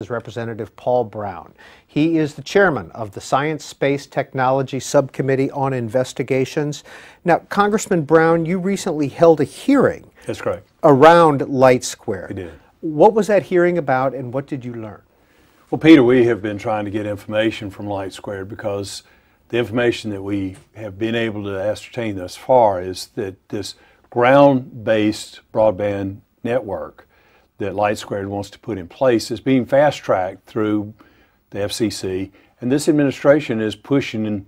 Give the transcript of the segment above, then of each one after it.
is Representative Paul Brown. He is the chairman of the Science Space Technology Subcommittee on Investigations. Now, Congressman Brown, you recently held a hearing. That's correct. Around Light Squared. We did. What was that hearing about, and what did you learn? Well, Peter, we have been trying to get information from Light Squared because the information that we have been able to ascertain thus far is that this ground-based broadband network that Light Squared wants to put in place is being fast-tracked through the FCC, and this administration is pushing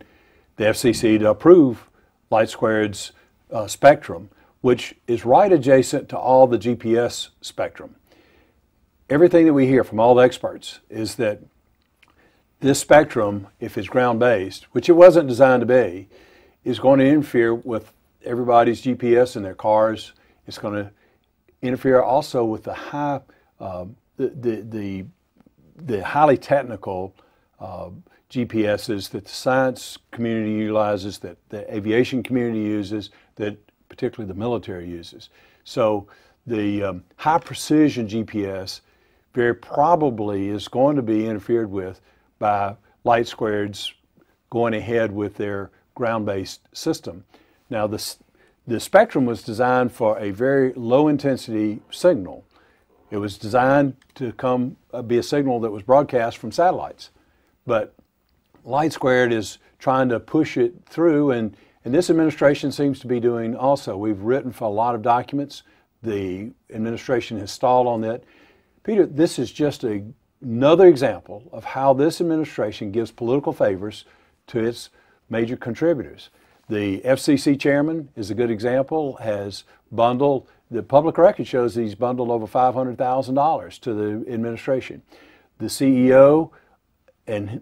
the FCC to approve Light Squared's spectrum, which is right adjacent to all the GPS spectrum. Everything that we hear from all the experts is that this spectrum, if it's ground-based, which it wasn't designed to be, is going to interfere with everybody's GPS in their cars. It's going to interfere also with the highly technical GPSs that the science community utilizes, that the aviation community uses, that particularly the military uses. So the high precision GPS very probably is going to be interfered with by Light Squared's going ahead with their ground-based system. Now, the spectrum was designed for a very low-intensity signal. It was designed to be a signal that was broadcast from satellites. But Light Squared is trying to push it through, and this administration seems to be doing also. We've written for a lot of documents. The administration has stalled on that. Peter, this is just another example of how this administration gives political favors to its major contributors. The FCC chairman is a good example, has bundled, the public record shows he's bundled over $500,000 to the administration. The CEO and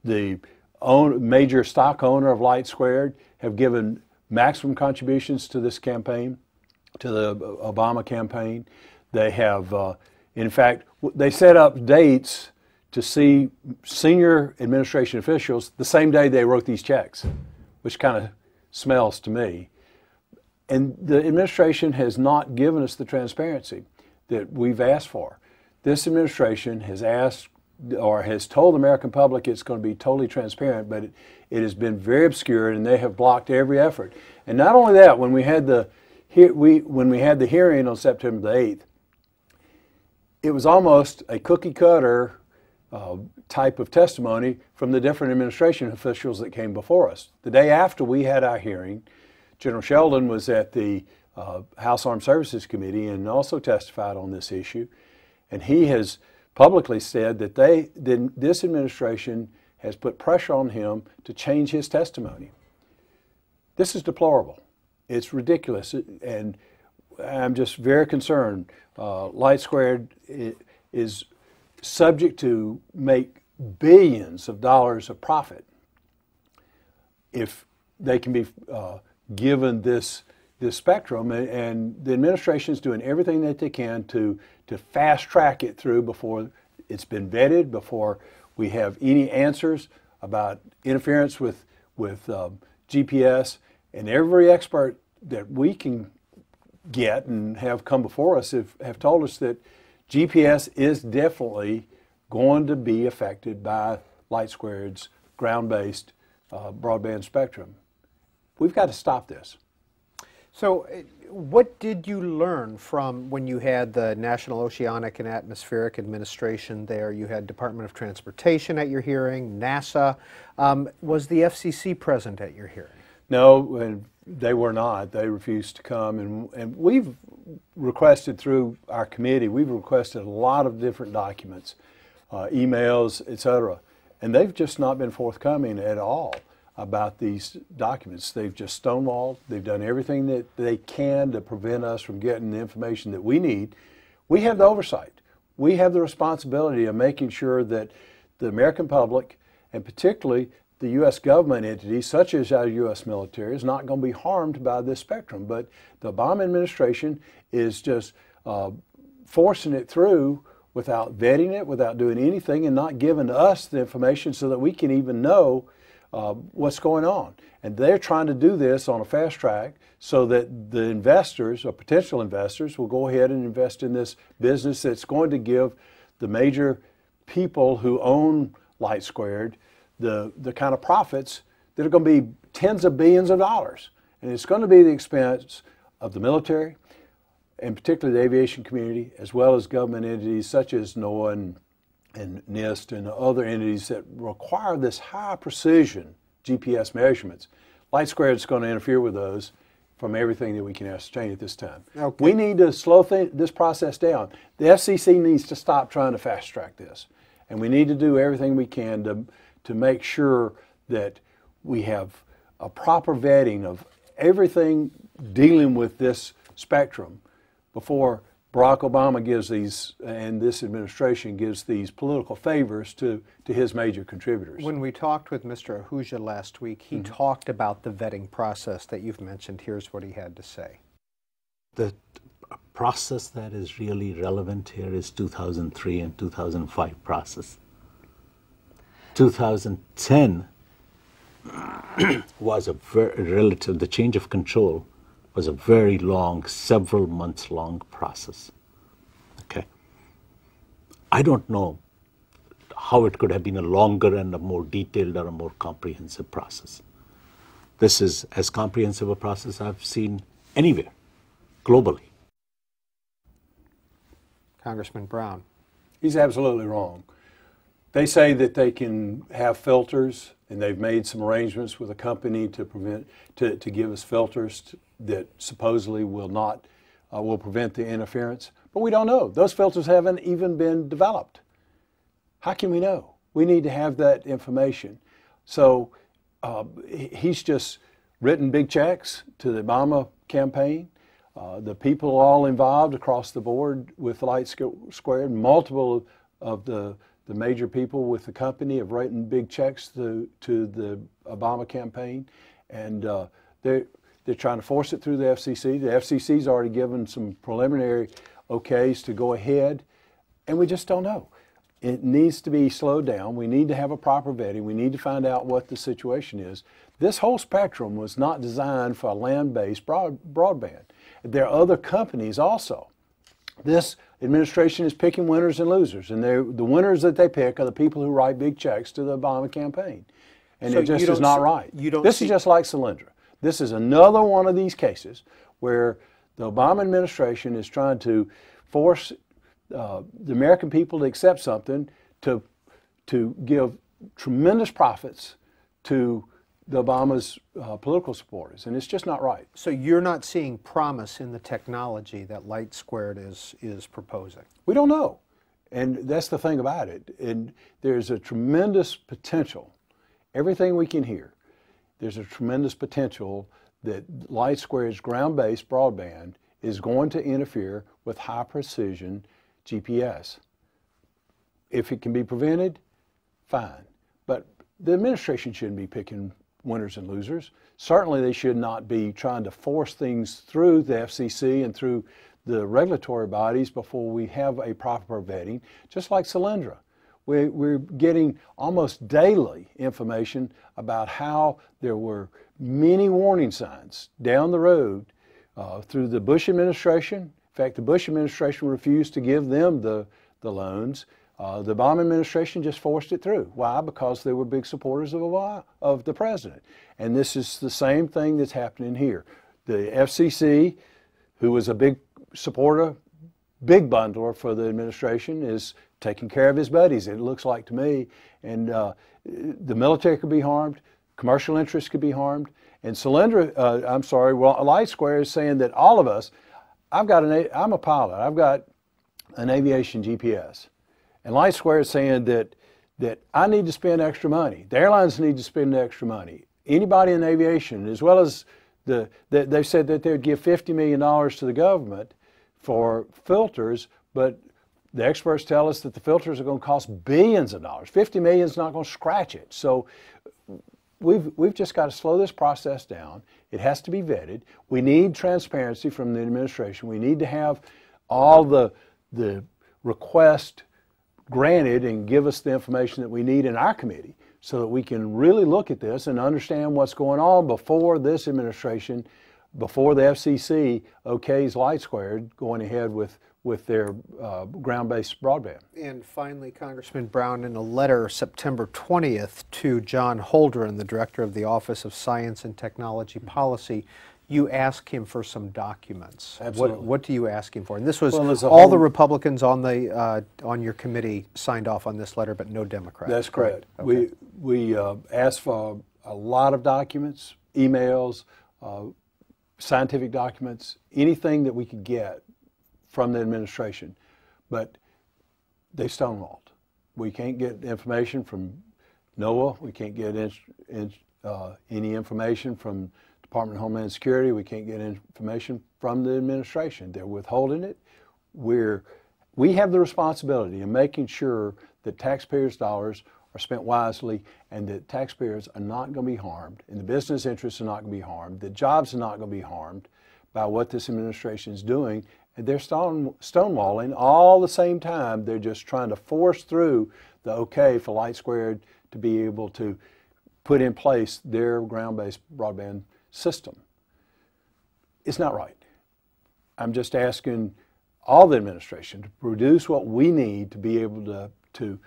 the major stock owner of Light Squared have given maximum contributions to this campaign, to the Obama campaign. They have, in fact, they set up dates to see senior administration officials the same day they wrote these checks, which kind of smells to me. And the administration has not given us the transparency that we've asked for. This administration has asked or has told the American public it's going to be totally transparent, but it has been very obscure, and they have blocked every effort. And not only that, when we had the hearing on September the 8th, it was almost a cookie cutter type of testimony from the different administration officials that came before us. The day after we had our hearing, General Sheldon was at the House Armed Services Committee and also testified on this issue, and he has publicly said that this administration has put pressure on him to change his testimony. This is deplorable. It's ridiculous, and I'm just very concerned. Light Squared is subject to make billions of dollars of profit if they can be given this spectrum, and the administration is doing everything that they can to fast track it through before it's been vetted, before we have any answers about interference with GPS. And every expert that we can get and have come before us have told us that GPS is definitely going to be affected by Light Squared's ground-based broadband spectrum. We've got to stop this. So what did you learn from when you had the National Oceanic and Atmospheric Administration there? You had Department of Transportation at your hearing, NASA. Was the FCC present at your hearing? No, and they were not. They refused to come, and we've requested through our committee, we've requested a lot of different documents, emails, etc., and they've just not been forthcoming at all about these documents. They've just stonewalled. They've done everything that they can to prevent us from getting the information that we need. We have the oversight. We have the responsibility of making sure that the American public, and particularly the U.S. government entities, such as our U.S. military, is not going to be harmed by this spectrum. But the Obama administration is just forcing it through without vetting it, without doing anything, and not giving us the information so that we can even know what's going on. And they're trying to do this on a fast track so that the investors or potential investors will go ahead and invest in this business that's going to give the major people who own Light Squared the kind of profits that are going to be tens of billions of dollars. And it's going to be at the expense of the military, and particularly the aviation community, as well as government entities such as NOAA and NIST and other entities that require this high precision GPS measurements. Light Squared is going to interfere with those from everything that we can ascertain at this time. Okay. We need to slow this process down. The FCC needs to stop trying to fast track this. And we need to do everything we can to make sure that we have a proper vetting of everything dealing with this spectrum before Barack Obama gives these, and this administration gives these political favors to his major contributors. When we talked with Mr. Ahuja last week, he talked about the vetting process that you've mentioned. Here's what he had to say. The process that is really relevant here is 2003 and 2005 process. 2010 was a very relative, the change of control was a very long, several months long process. Okay. I don't know how it could have been a longer and a more detailed or a more comprehensive process. This is as comprehensive a process I've seen anywhere, globally. Congressman Brown. He's absolutely wrong. They say that they can have filters, and they've made some arrangements with a company to give us filters that supposedly will prevent the interference. But we don't know. Those filters haven't even been developed. How can we know? We need to have that information. So he's just written big checks to the Obama campaign. The people all involved across the board with Light Squared, multiple of the major people with the company have written big checks to the Obama campaign, and they're trying to force it through the FCC. The FCC's already given some preliminary okays to go ahead, and we just don't know. It needs to be slowed down. We need to have a proper vetting. We need to find out what the situation is. This whole spectrum was not designed for a land-based broadband. There are other companies also. This administration is picking winners and losers, and the winners that they pick are the people who write big checks to the Obama campaign. And so it just is not right. This is just like Solyndra. This is another one of these cases where the Obama administration is trying to force the American people to accept something to give tremendous profits to the Obama's political supporters, and it's just not right. So you're not seeing promise in the technology that Light Squared is proposing? We don't know, and that's the thing about it. And there's a tremendous potential. Everything we can hear, there's a tremendous potential that Light Squared's ground-based broadband is going to interfere with high-precision GPS. If it can be prevented, fine. But the administration shouldn't be picking winners and losers. Certainly they should not be trying to force things through the FCC and through the regulatory bodies before we have a proper vetting, just like Solyndra. We're getting almost daily information about how there were many warning signs down the road through the Bush administration. In fact, the Bush administration refused to give them the loans. The Obama administration just forced it through. Why? Because they were big supporters of the president. And this is the same thing that's happening here. The FCC, who was a big supporter, big bundler for the administration, is taking care of his buddies, it looks like to me. And the military could be harmed, commercial interests could be harmed. And Light Square is saying that all of us, I'm a pilot, I've got an aviation GPS. And Light Square is saying that I need to spend extra money. The airlines need to spend extra money. Anybody in aviation, as well as they said that they would give $50 million to the government for filters, but the experts tell us that the filters are going to cost billions of dollars. $50 million is not going to scratch it. So we've just got to slow this process down. It has to be vetted. We need transparency from the administration. We need to have all the requests granted and give us the information that we need in our committee so that we can really look at this and understand what's going on before this administration, before the FCC okays Light Squared going ahead with with their ground-based broadband. And finally, Congressman Brown, in a letter September 20th to John Holdren, the Director of the Office of Science and Technology Policy, you ask him for some documents. Absolutely. What do you ask him for? And this was Well, all the Republicans on the on your committee signed off on this letter, but no Democrats. That's correct. Okay. We asked for a lot of documents, emails, scientific documents, anything that we could get from the administration, but they stonewalled. We can't get information from NOAA. We can't get any information from Department of Homeland Security. We can't get information from the administration. They're withholding it. We have the responsibility of making sure that taxpayers' dollars are spent wisely and that taxpayers are not going to be harmed and the business interests are not going to be harmed, that jobs are not going to be harmed by what this administration is doing. And they're stonewalling all the same time. They're just trying to force through the okay for Light Squared to be able to put in place their ground-based broadband system. It's not right. I'm just asking all the administration to produce what we need to be able to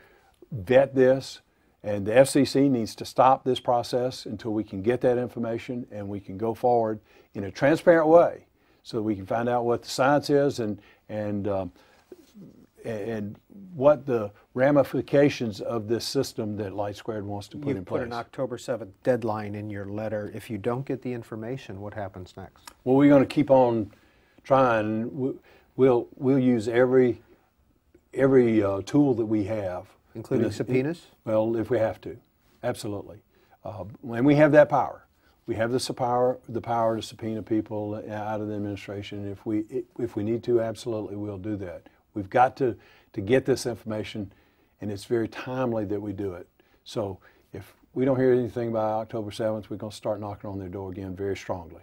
vet this, and the FCC needs to stop this process until we can get that information and we can go forward in a transparent way so that we can find out what the science is and what the ramifications of this system that Light Squared wants to put in place. You put an October 7th deadline in your letter. If you don't get the information, what happens next? Well, we're going to keep on trying. We'll use every tool that we have. Including subpoenas? Well, if we have to, absolutely. And we have that power. We have the power to subpoena people out of the administration. If we need to, absolutely, we'll do that. We've got to get this information, and it's very timely that we do it. So if we don't hear anything by October 7th, we're going to start knocking on their door again very strongly.